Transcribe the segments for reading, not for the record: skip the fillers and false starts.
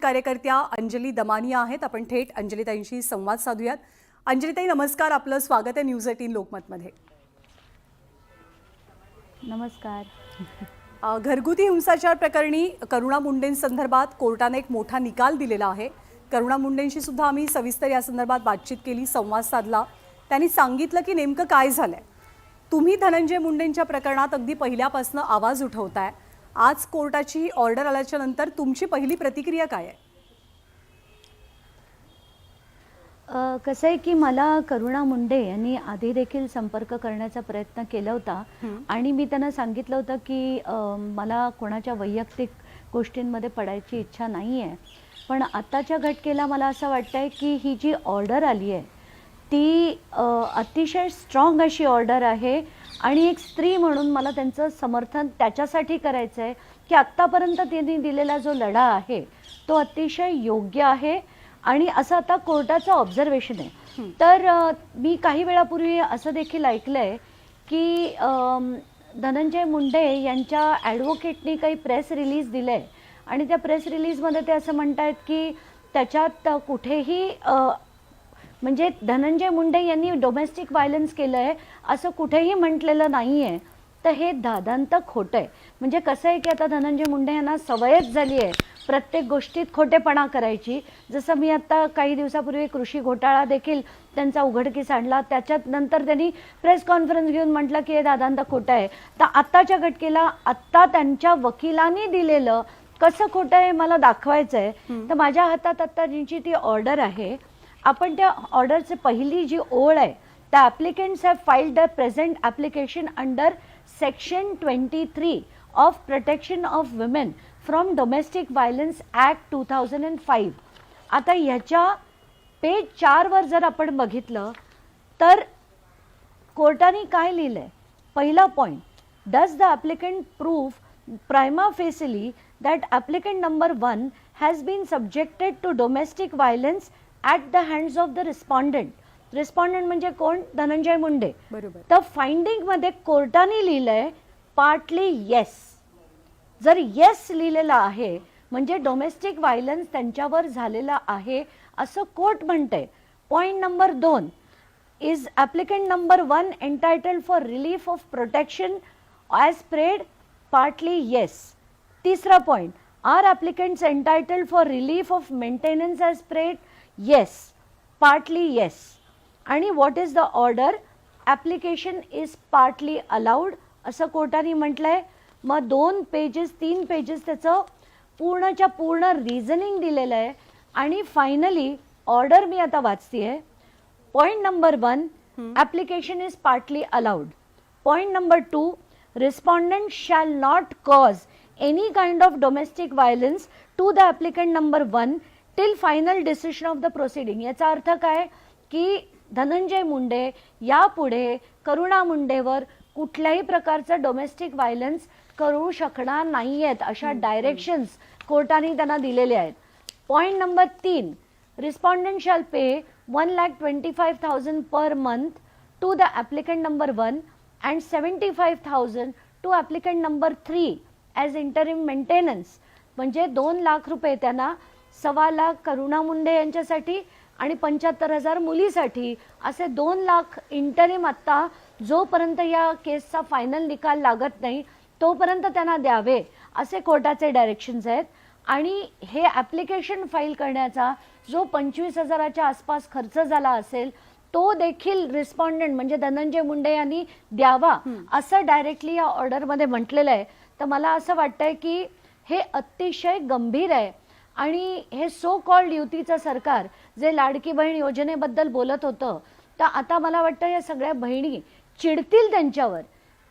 कार्यकर्त्या अंजली दमानिया आहेत. आपण थेट अंजलीताईंशी संवाद साधूयात. अंजलीताई नमस्कार, आपलं स्वागत आहे न्यूज 18 लोकमतमध्ये. नमस्कार. घरगुती हिंसाचार प्रकरणी करुणा मुंडेंसंदर्भात कोर्टाने एक मोठा निकाल दिलेला आहे. करुणा मुंडेंशी सुद्धा आम्ही सविस्तर या संदर्भात बातचीत केली, संवाद साधला. त्यांनी सांगितलं की नेमकं काय झालंय. तुम्ही धनंजय मुंडेंच्या प्रकरणात अगदी पहिल्यापासून आवाज उठवताय. आज कोर्टाची ऑर्डर आल्याच्या नंतर तुमची पहिली प्रतिक्रिया काय आहे? कसं आहे की मला करुणा मुंडे यांनी आधी देखील संपर्क करण्याचा प्रयत्न केला होता आणि मी त्यांना सांगितलं होतं की मला कोणाच्या वैयक्तिक गोष्टींमध्ये पडायची इच्छा नाही आहे. पण आत्ताच्या घटनेला मला असं वाटतंय की ही जी ऑर्डर आली आहे ती अतिशय स्ट्रॉंग अशी ऑर्डर आहे आणि एक स्त्री म्हणून मला त्यांचं समर्थन त्याच्यासाठी करायचं आहे की आत्तापर्यंत त्यांनी दिलेला जो लढा आहे तो अतिशय योग्य आहे आणि असं आता कोर्टाचं ऑब्झर्वेशन आहे. तर मी काही वेळापूर्वी असं देखील ऐकलं आहे की धनंजय मुंडे यांच्या ॲडव्होकेटनी काही प्रेस रिलीज दिलं आहे आणि त्या प्रेस रिलीजमध्ये ते असं म्हणतायत की त्याच्यात कुठेही म्हणजे धनंजय मुंडे यांनी डोमेस्टिक व्हायलन्स केलं आहे असं कुठेही म्हटलेलं नाही आहे. तर हे दादांत खोटं आहे. म्हणजे कसं आहे की आता धनंजय मुंडे यांना सवयच झाली आहे प्रत्येक गोष्टीत खोटेपणा करायची. जसं मी आता काही दिवसापूर्वी कृषी घोटाळा देखील त्यांचा उघडकीस आणला, त्याच्यात नंतर त्यांनी प्रेस कॉन्फरन्स घेऊन म्हटलं की हे दादांत खोटं आहे. तर आत्ताच्या घटनेला आत्ता त्यांच्या वकिलांनी दिलेलं कसं खोटं आहे मला दाखवायचं आहे. तर माझ्या हातात आत्ता जी ती ऑर्डर आहे, आपण त्या ऑर्डरची पहिली जी ओळ आहे, the applicants have filed the present application under section 23 of protection of women from domestic violence act 2005. आता ह्याच्या पेज 4 वर जर आपण बघितलं तर कोर्टाने काय लिहिलंय. पहिला point, does the applicant prove prima facie that applicant number 1 has been subjected to domestic violence at the hands of the respondent. Respondent म्हणजे कोण? धनंजय मुंडे. बरोबर. तर फाइंडिंग मध्ये कोर्टाने लिहिलंय पार्टली येस. जर येस लिहिलेलं आहे म्हणजे डोमेस्टिक व्हायलन्स त्यांच्यावर झालेला आहे असं कोर्ट म्हणते. Point number 2, is applicant number 1 entitled for relief of protection as prayed? Partly yes. तिसरा point, are applicants entitled for relief of maintenance as prayed? Yes. Partly yes. आणि what is the order? Application is partly allowed असं कोर्टाने म्हटलंय. मग 2 pages 3 pages त्याचं पूर्णच्या पूर्ण reasoning दिलेलं आहे. आणि फायनली ऑर्डर मी आता वाचतेय. Point number 1, application is partly allowed. Point number 2, respondent shall not cause any kind of domestic violence to the applicant number 1 till final decision of the proceeding. याचा अर्थ काय की धनंजय मुंडे यापुढे करुणा मुंडेवर कुठल्याही प्रकारचं डोमेस्टिक व्हायलन्स करू शकणार नाही आहेत अशा डायरेक्शन्स कोर्टाने त्यांना दिलेले आहेत. Point number 3, respondent shall pay 1,25,000 per month to the applicant number 1 and 75,000 to applicant number 3 as interim maintenance. म्हणजे 2 लाख रुपये त्यांना, 1.25 लाख करुणा मुंडे यांच्यासाठी आणि 75,000 मुलीसाठी असे 2 लाख इंटरिम आत्ता जोपर्यंत या केसचा फायनल निकाल लागत नाही तोपर्यंत त्यांना द्यावे असे कोर्टाचे डायरेक्शन्स आहेत. आणि हे ॲप्लिकेशन फाईल करण्याचा जो 25,000च्या आसपास खर्च झाला असेल तो देखील रिस्पॉन्डंट म्हणजे धनंजय मुंडे यांनी द्यावा असं डायरेक्टली या ऑर्डरमध्ये म्हटलेलं आहे. तर मला असं वाटतंय की हे अतिशय गंभीर आहे. आणि हे सो कॉल्ड युतीचं सरकार जे लाडकी बहीण योजनेबद्दल बोलत होतं, तर आता मला वाटतं या सगळ्या बहिणी चिडतील त्यांच्यावर.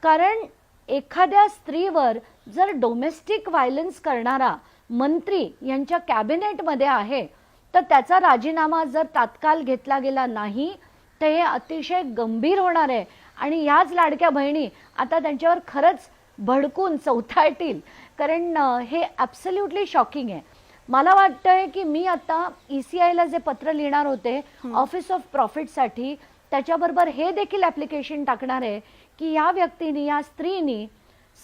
कारण एखाद्या स्त्रीवर जर डोमेस्टिक व्हायलन्स करणारा मंत्री यांच्या कॅबिनेटमध्ये आहे तर त्याचा राजीनामा जर तात्काळ घेतला गेला नाही तर हे अतिशय गंभीर होणार आहे. आणि ह्याच लाडक्या बहिणी आता त्यांच्यावर खरंच भडकून चौथाळतील. कारण हे ॲब्सल्युटली शॉकिंग आहे. मला वाटतंय की मी आता ECIला जे पत्र लिहिणार होते ऑफिस ऑफ प्रॉफिटसाठी, त्याच्याबरोबर हे देखील ॲप्लिकेशन टाकणार आहे की या व्यक्तीने, या स्त्रीनी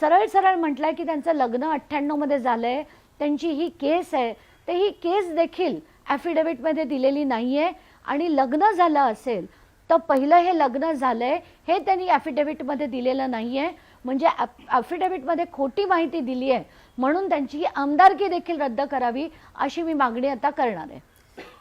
सरळ सरळ म्हटलंय की त्यांचं लग्न 98 मध्ये झालंय, त्यांची ही केस आहे, तर ही केस देखील ॲफिडेव्हिटमध्ये दिलेली नाही आहे. आणि लग्न झालं असेल तर पहिलं हे लग्न झालंय हे त्यांनी ॲफिडेव्हिटमध्ये दिलेलं नाही आहे. म्हणजे ॲफिडेव्हिटमध्ये खोटी माहिती दिली आहे म्हणून त्यांची आमदारकी देखील रद्द करावी अशी मी मागणी आता करणार आहे.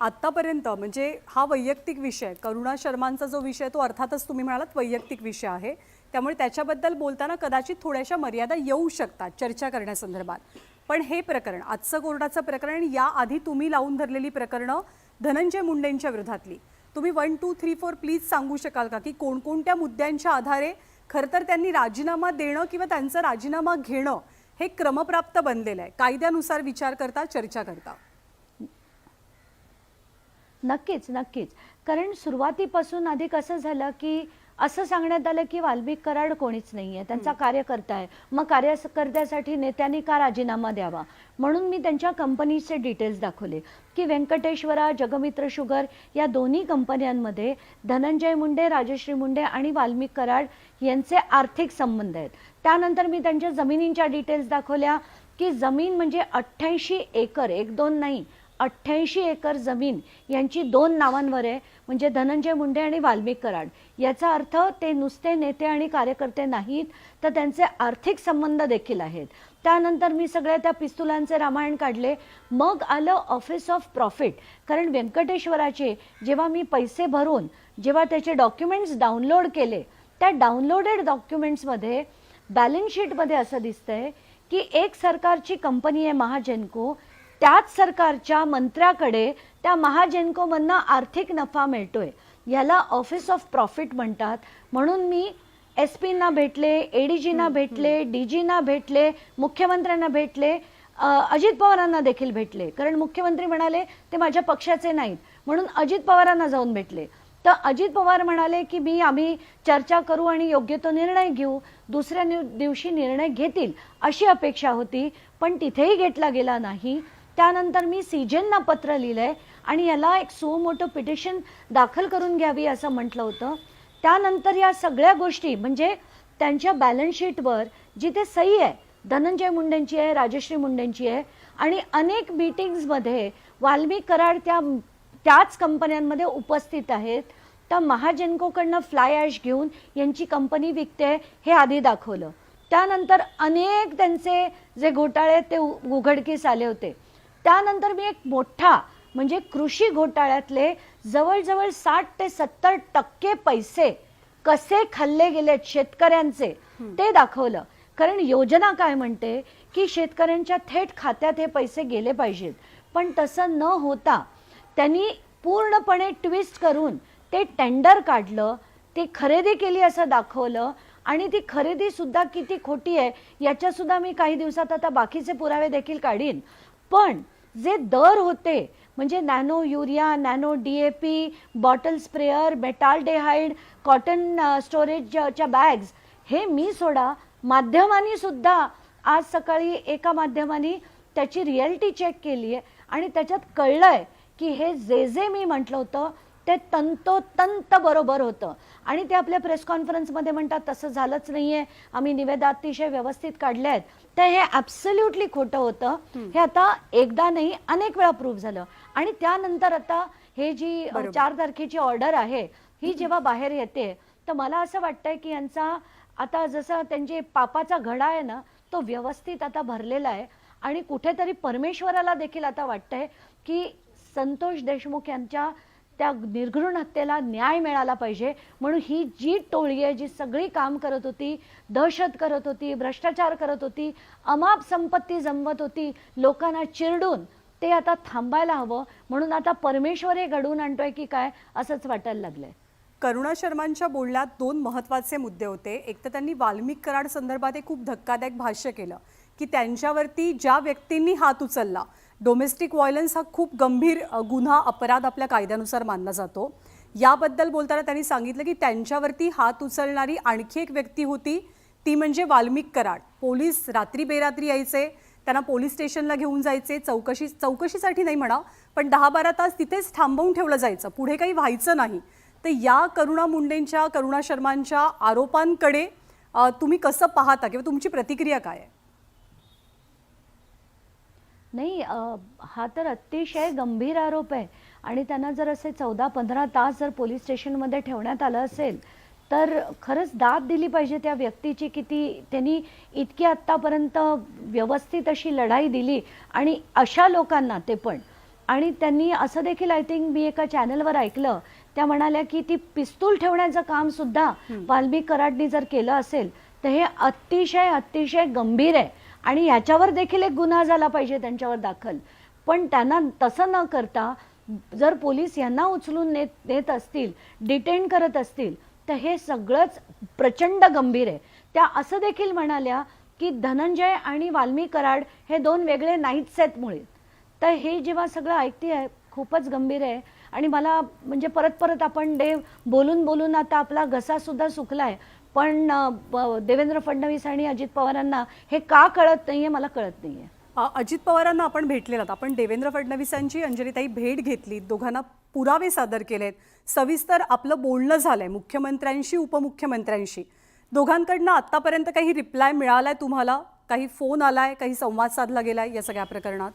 आत्तापर्यंत म्हणजे हा वैयक्तिक विषय, करुणा शर्मांचा जो विषय तो अर्थातच तुम्ही म्हणालात वैयक्तिक विषय आहे, त्यामुळे त्याच्याबद्दल बोलताना कदाचित थोड्याशा मर्यादा येऊ शकतात चर्चा करण्यासंदर्भात. पण हे प्रकरण, आजचं कोर्टाचं प्रकरण, याआधी तुम्ही लावून धरलेली प्रकरणं धनंजय मुंडेंच्या विरोधातली, तुम्ही 1, 2, 3, 4 प्लीज सांगू शकाल का की कोणकोणत्या मुद्द्यांच्या आधारे खरं तर त्यांनी राजीनामा देणं किंवा त्यांचा राजीनामा घेणं हे क्रमप्राप्त बनलेलं आहे, कायद्यानुसार विचार करता, चर्चा करता? नक्कीच नक्कीच. कारण सुरुवातीपासून आधी कसं झालं की असं सांगण्यात आलं की वाल्मिक कराड कोणीच नाही आहे, त्यांचा कार्यकर्ता आहे. मग कार्यकर्त्यासाठी नेत्यांनी का राजीनामा द्यावा, म्हणून मी त्यांच्या कंपनीचे डिटेल्स दाखवले की व्यंकटेश्वरा, जगमित्र शुगर या दोन्ही कंपन्यांमध्ये धनंजय मुंडे, राजश्री मुंडे आणि वाल्मिक कराड यांचे आर्थिक संबंध आहेत. त्यानंतर मी त्यांच्या जमिनींच्या डिटेल्स दाखवल्या की जमीन म्हणजे 88 एकर, 1-2 नाही 88 एकर जमीन यांची 2 नावांवर आहे, म्हणजे धनंजय मुंडे आणि वाल्मिक कराड. याचा अर्थ ते नुसते नेते आणि कार्यकर्ते नाहीत तर त्यांचे आर्थिक संबंध देखील आहेत. त्यानंतर मी सगळ्या त्या पिस्तुलांचे रामायण काढले. मग आलं ऑफिस ऑफ प्रॉफिट. कारण व्यंकटेश्वराचे जेव्हा मी पैसे भरून जेव्हा त्याचे डॉक्युमेंट्स डाउनलोड केले, त्या डाउनलोडेड डॉक्युमेंट्समध्ये बॅलन्स शीटमध्ये असं दिसतंय की एक सरकारची कंपनी आहे महाजेनको, त्याच सरकारच्या मंत्र्याकडे त्या महाजेनकोमधनं आर्थिक नफा मिळतोय. याला ऑफिस ऑफ प्रॉफिट म्हणतात. म्हणून मी SP-ना भेटले, ADG-ना भेटले, DG-ना भेटले, मुख्यमंत्र्यांना भेटले, अजित पवारांना देखील भेटले. कारण मुख्यमंत्री म्हणाले ते माझ्या पक्षाचे नाहीत म्हणून अजित पवारांना जाऊन भेटले. तर अजित पवार म्हणाले की आम्ही चर्चा करू आणि योग्य तो निर्णय घेऊ, दुसऱ्या दिवशी निर्णय घेतील अशी अपेक्षा होती, पण तिथेही घेतला गेला नाही. त्यानंतर मी CJN-ना पत्र लिहिलंय आणि याला एक सो मोठं पिटिशन दाखल करून घ्यावी असं म्हटलं होतं. त्यानंतर या सगळ्या गोष्टी म्हणजे त्यांच्या बॅलन्स शीटवर जिथे सही आहे धनंजय मुंडेंची आहे, राजश्री मुंडेंची आहे आणि अनेक मीटिंग्समध्ये वाल्मिक कराड त्याच कंपन्यांमध्ये उपस्थित आहेत. तर महाजेनकोकडनं फ्लाय ॲश घेऊन यांची कंपनी विकते हे आधी दाखवलं. त्यानंतर अनेक त्यांचे जे घोटाळे ते उघडकीस आले होते. त्यानंतर मी एक मोठा म्हणजे कृषी घोटाळ्यातले जवळजवळ 60 ते 70% पैसे कसे खाल्ले गेलेत शेतकऱ्यांचे ते दाखवलं. कारण योजना काय म्हणते की शेतकऱ्यांच्या थेट खात्यात हे पैसे गेले पाहिजेत, पण तसं न होता त्यांनी पूर्णपणे ट्विस्ट करून ते टेंडर काढलं, ते खरेदी केली असं दाखवलं आणि ती खरेदी सुद्धा किती खोटी आहे याच्या सुद्धा मी काही दिवसात आता बाकीचे पुरावे देखील काढीन. पण जे दर होते म्हणजे nano urea, nano DAP, bottle sprayer, metaldehyde, cotton स्टोरेजच्या बॅग्स, हे मी सोडा माध्यमांनी सुद्धा आज सकाळी एका माध्यमाने त्याची रिॲलिटी चेक केली आहे आणि त्याच्यात कळलंय की हे जे मी म्हटलं होतं ते तंतोतंत बरोबर होतं. आणि ते आपल्या प्रेस कॉन्फरन्समध्ये म्हणतात तसं झालंच नाहीये, आम्ही निवेदन अतिशय व्यवस्थित काढले आहेत. तर हे ॲब्सोल्युटली खोटं होतं. हे आता एकदा नाही अनेक वेळा प्रूव्ह झालं. आणि त्यानंतर आता हे जी 4 तारखेची ऑर्डर आहे ही जेव्हा बाहेर येते तर मला असं वाटतंय की यांचा आता जसं त्यांचे पापाचा घडा आहे ना तो व्यवस्थित आता भरलेला आहे. आणि कुठेतरी परमेश्वराला देखील आता वाटतंय की संतोष देशमुख यांच्या त्या निर्घृण हत्येला न्याय मिळाला पाहिजे. म्हणून ही जी टोळी आहे जी सगळी काम करत होती, दहशत करत होती, भ्रष्टाचार करत होती, अमाप संपत्ती जमवत होती लोकांना चिरडून, ते आता थांबायला हवं. म्हणून आता परमेश्वर हे घडवून आणतोय की काय असंच वाटायला लागलंय. करुणा शर्मांच्या बोलण्यात 2 महत्त्वाचे मुद्दे होते. एक तर त्यांनी वाल्मिक कराड संदर्भात एक खूप धक्कादायक भाष्य केलं की त्यांच्यावरती ज्या व्यक्तींनी हात उचलला, डोमेस्टिक व्हायलन्स हा खूप गंभीर गुन्हा, अपराध आपल्या कायद्यानुसार मानला जातो. याबद्दल बोलताना त्यांनी सांगितलं की त्यांच्यावरती हात उचलणारी आणखी एक व्यक्ती होती, ती म्हणजे वाल्मिक कराड. पोलीस रात्री बेरात्री यायचे, त्यांना पोलीस स्टेशनला घेऊन जायचे, चौकशीसाठी नाही म्हणा, पण 10-12 तास तिथेच थांबवून ठेवलं जायचं, पुढे काही व्हायचं नाही. तर या करुणा मुंडेंच्या, करुणा शर्मांच्या आरोपांकडे तुम्ही कसं पाहता किंवा तुमची प्रतिक्रिया काय आहे? नाही, हा तर अतिशय गंभीर आरोप आहे आणि त्यांना जर असे 14-15 तास जर पोलीस स्टेशनमध्ये ठेवण्यात आलं असेल तर खरंच दाद दिली पाहिजे त्या व्यक्तीची, की त्यांनी इतकी आत्तापर्यंत व्यवस्थित अशी लढाई दिली आणि अशा लोकांना ते पण. आणि त्यांनी असं देखील आय थिंक मी एका चॅनलवर ऐकलं, त्या म्हणाल्या की ती पिस्तूल ठेवण्याचं काम सुद्धा वाल्मिक कराडनी जर केलं असेल तर हे अतिशय अतिशय गंभीर आहे आणि याच्यावर देखील एक गुन्हा झाला पाहिजे त्यांच्यावर दाखल. पण त्यांना तसं न करता जर पोलीस यांना उचलून नेत असतील, डिटेन करत असतील तर हे सगळंच प्रचंड गंभीर आहे. त्या असं देखील म्हणाल्या की धनंजय आणि वाल्मिक कराड हे दोन वेगळे नाहीच आहेत मुळे. तर हे जेव्हा सगळं ऐकतेय खूपच गंभीर आहे आणि मला म्हणजे परत परत आपण बोलून बोलून आता आपला घसा सुद्धा सुकलाय. पण देवेंद्र फडणवीस आणि अजित पवारांना हे का कळत नाहीये मला कळत नाहीये. अजित पवारांना आपण भेटलेलात, आपण देवेंद्र फडणवीसांची अंजलीताई भेट घेतली, दोघांना पुरावे सादर केलेत, सविस्तर आपलं बोलणं झालंय मुख्यमंत्र्यांशी उपमुख्यमंत्र्यांशी. दोघांकडनं आतापर्यंत काही रिप्लाय मिळालाय तुम्हाला? काही फोन आलाय, काही संवाद साधला गेलाय या सगळ्या प्रकरणात?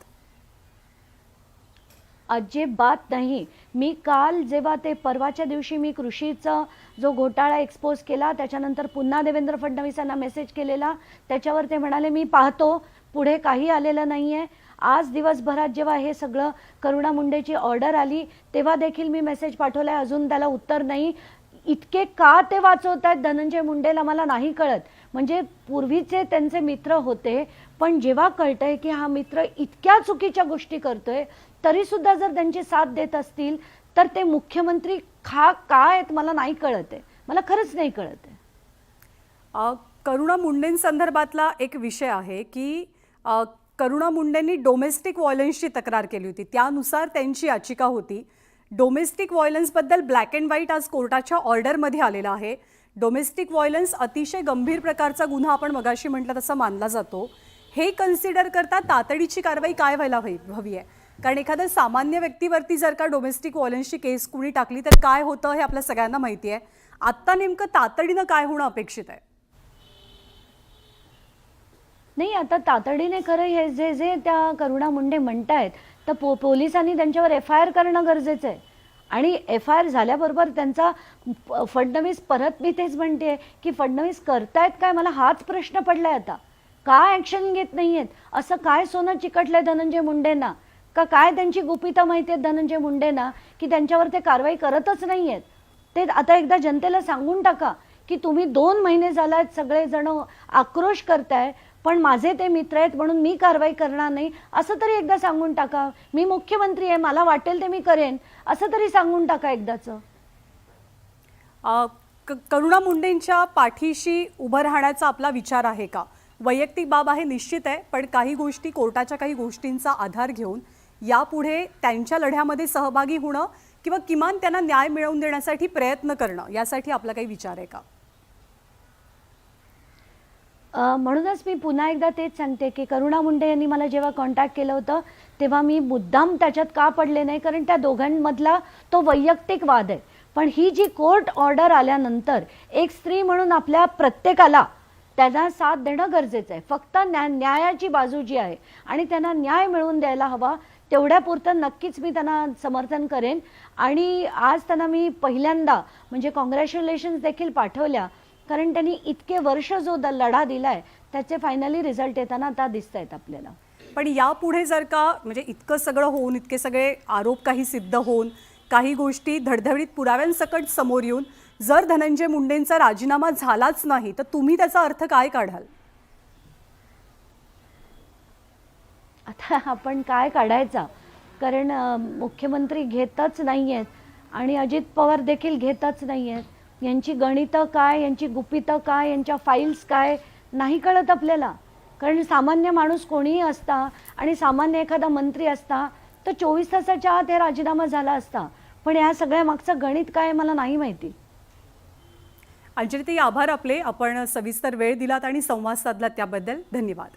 अजिबात नाही. मी काल जेव्हा ते परवाच्या दिवशी मी कृषीचा जो घोटाळा एक्सपोज केला त्याच्यानंतर पुन्हा देवेंद्र फडणवीसांना मेसेज केलेला, त्याच्यावर ते म्हणाले मी पाहतो, पुढे काही आलेलं नाहीये. आज दिवसभरात जेव्हा हे सगळं करुणा मुंडेची ऑर्डर आली तेव्हा देखील मी मेसेज पाठवलाय, अजून त्याला उत्तर नाही. इतके का ते वाचवतात धनंजय मुंडेला मला नाही कळत. म्हणजे पूर्वीचे त्यांचे मित्र होते, पण जेव्हा कळतंय की हा मित्र इतक्या चुकीच्या गोष्टी करतोय तरी सुद्धा जर त्यांची साथ देत असतील तर ते मुख्यमंत्री काय आहेत मला नाही कळत आहे. मला खरंच नाही कळत आहे. करुणा मुंडेंसंदर्भातला एक विषय आहे की करुणा मुंडेंनी डोमेस्टिक व्हायलन्सची तक्रार केली होती, त्यानुसार त्यांची याचिका होती. डोमेस्टिक व्हायलन्सबद्दल ब्लॅक अँड व्हाईट आज कोर्टाच्या ऑर्डरमध्ये आलेला आहे. डोमेस्टिक व्हायलन्स अतिशय गंभीर प्रकारचा गुन्हा आपण मगाशी म्हटलं तसं मानला जातो. हे कन्सिडर करता तातडीची कारवाई काय व्हायला हवी आहे? कारण एखाद्या सामान्य व्यक्तीवरती जर का डोमेस्टिक व्हायलन्सची केस कुणी टाकली तर काय होतं हे आपल्या सगळ्यांना माहिती आहे. आत्ता नेमकं तातडीनं काय होणं अपेक्षित आहे? नाही, आता तातडीने खरं हे जे त्या करुणा मुंडे म्हणतायत तर पोलिसांनी त्यांच्यावर FIR करणं गरजेचं आहे. आणि FIR झाल्याबरोबर त्यांचा फडणवीस, परत मी तेच म्हणते की फडणवीस करतायत काय, मला हाच प्रश्न पडलाय आता. का ॲक्शन घेत नाहीयेत? असं काय सोनं चिकटलंय धनंजय मुंडेंना? का काय त्यांची गुपितं माहिती आहेत धनंजय मुंडेंना की त्यांच्यावर ते कारवाई करतच नाहीयेत? ते आता एकदा जनतेला सांगून टाका की तुम्ही 2 महिने झालात सगळेजण आक्रोश करताय, पण माझे ते मित्र आहेत म्हणून मी कारवाई करणार नाही असं तरी एकदा सांगून टाका. मी मुख्यमंत्री आहे, मला वाटेल ते मी करेन असं तरी सांगून टाका एकदाचं. करुणा मुंडेंच्या पाठीशी उभं राहण्याचा आपला विचार आहे का? वैयक्तिक बाब आहे निश्चित आहे, पण काही गोष्टी कोर्टाच्या काही गोष्टींचा आधार घेऊन यापुढे त्यांच्या लढ्यामध्ये सहभागी होणं किंवा किमान त्यांना न्याय मिळवून देण्यासाठी प्रयत्न करणं यासाठी आपला काही विचार आहे का? म्हणूनच मी पुन्हा एकदा तेच सांगते की करुणा मुंडे यांनी मला जेव्हा कॉन्टॅक्ट केलं होतं तेव्हा मी मुद्दाम त्याच्यात का पडले नाही, कारण त्या दोघांमधला तो वैयक्तिक वाद आहे. पण ही जी कोर्ट ऑर्डर आल्यानंतर एक स्त्री म्हणून आपल्या प्रत्येकाला त्यांना साथ देणं गरजेचं आहे. फक्त न्यायाची बाजू जी आहे आणि त्यांना न्याय मिळवून द्यायला हवा तेवढ्यापुरतं नक्कीच मी त्यांना समर्थन करेन. आणि आज त्यांना मी पहिल्यांदा म्हणजे कॉंग्रॅच्युलेशन्स देखील पाठवल्या, कारण त्यांनी इतके वर्ष जो लढा दिलाय त्याचे फायनली रिझल्ट येताना आता दिसत आहेत आपल्याला. पण यापुढे जर का म्हणजे इतकं सगळं होऊन, इतके सगळे आरोप काही सिद्ध होऊन, काही गोष्टी धडधडीत पुराव्यांसकट समोर येऊन जर धनंजय मुंडेंचा राजीनामा झालाच नाही तर तुम्ही त्याचा अर्थ काय काढाल? आता आपण काय काढायचा, कारण मुख्यमंत्री घेतच नाहीयेत आणि अजित पवार देखील घेतच नाहीयेत. यांची गणितं काय, यांची गुपितं काय, यांच्या फाईल्स काय नाही कळत आपल्याला. कारण सामान्य माणूस कोणीही असता आणि सामान्य एखादा मंत्री असता तर 24 तासाच्या आत हे राजीनामा झाला असता, पण या सगळ्या मागचं गणित काय मला नाही माहिती. अंजलीताई, आभार आपले. आपण सविस्तर वेळ दिलात आणि संवाद साधलात त्याबद्दल धन्यवाद.